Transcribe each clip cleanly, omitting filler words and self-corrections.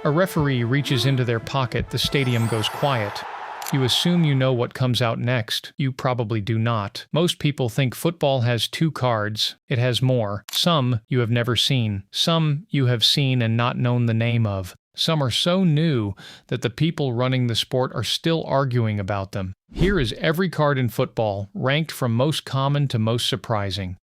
A referee reaches into their pocket, the stadium goes quiet. You assume you know what comes out next. You probably do not. Most people think football has 2 cards. It has more. Some you have never seen. Some you have seen and not known the name of. Some are so new that the people running the sport are still arguing about them. Here is every card in football, ranked from most common to most surprising.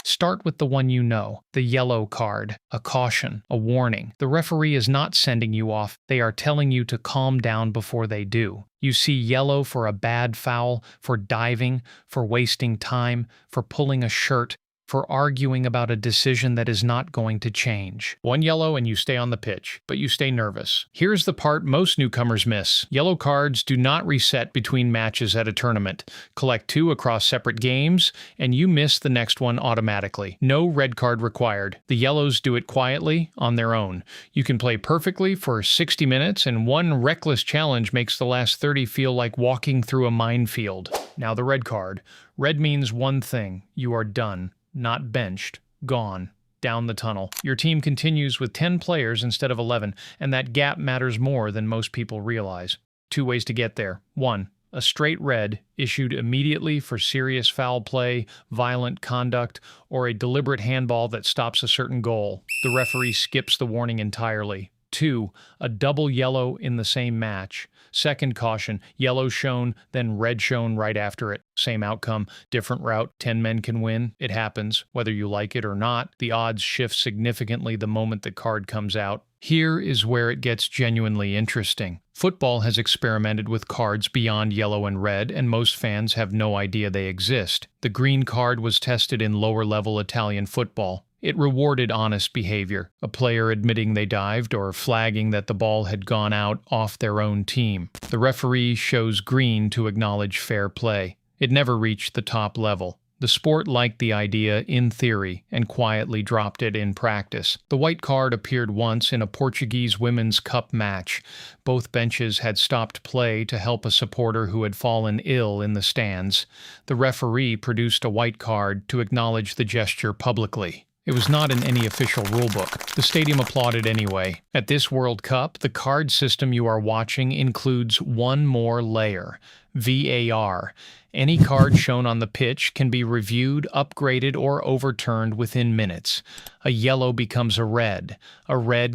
Start with the one you know, the yellow card, a caution, a warning. The referee is not sending you off, they are telling you to calm down before they do. You see yellow for a bad foul, for diving, for wasting time, for pulling a shirt, for arguing about a decision that is not going to change. 1 yellow and you stay on the pitch, but you stay nervous. Here's the part most newcomers miss. Yellow cards do not reset between matches at a tournament. Collect 2 across separate games, and you miss the next one automatically. No red card required. The yellows do it quietly, on their own. You can play perfectly for 60 minutes, and one reckless challenge makes the last 30 feel like walking through a minefield. Now the red card. Red means one thing. You are done. Not benched, gone, down the tunnel. Your team continues with 10 players instead of 11, and that gap matters more than most people realize. 2 ways to get there. 1. A straight red, issued immediately for serious foul play, violent conduct, or a deliberate handball that stops a certain goal. The referee skips the warning entirely. 2. A double yellow in the same match. Second caution, yellow shown, then red shown right after it. Same outcome, different route, 10 men can win. It happens, whether you like it or not. The odds shift significantly the moment the card comes out. Here is where it gets genuinely interesting. Football has experimented with cards beyond yellow and red, and most fans have no idea they exist. The green card was tested in lower-level Italian football. It rewarded honest behavior, a player admitting they dived or flagging that the ball had gone out off their own team. The referee shows green to acknowledge fair play. It never reached the top level. The sport liked the idea in theory and quietly dropped it in practice. The white card appeared once in a Portuguese Women's Cup match. Both benches had stopped play to help a supporter who had fallen ill in the stands. The referee produced a white card to acknowledge the gesture publicly. It was not in any official rulebook. The stadium applauded anyway. At this World Cup, the card system you are watching includes one more layer, VAR. Any card shown on the pitch can be reviewed, upgraded, or overturned within minutes. A yellow becomes a red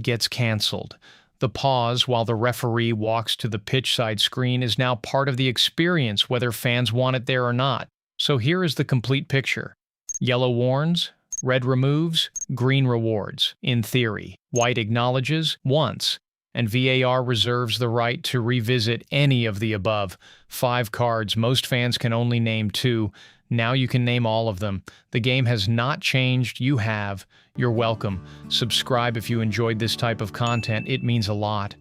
gets cancelled. The pause while the referee walks to the pitch-side screen is now part of the experience, whether fans want it there or not. So here is the complete picture. Yellow warns, red removes, green rewards, in theory. White acknowledges, once, and VAR reserves the right to revisit any of the above. 5 cards, most fans can only name 2. Now you can name all of them. The game has not changed, you have. You're welcome. Subscribe if you enjoyed this type of content, it means a lot.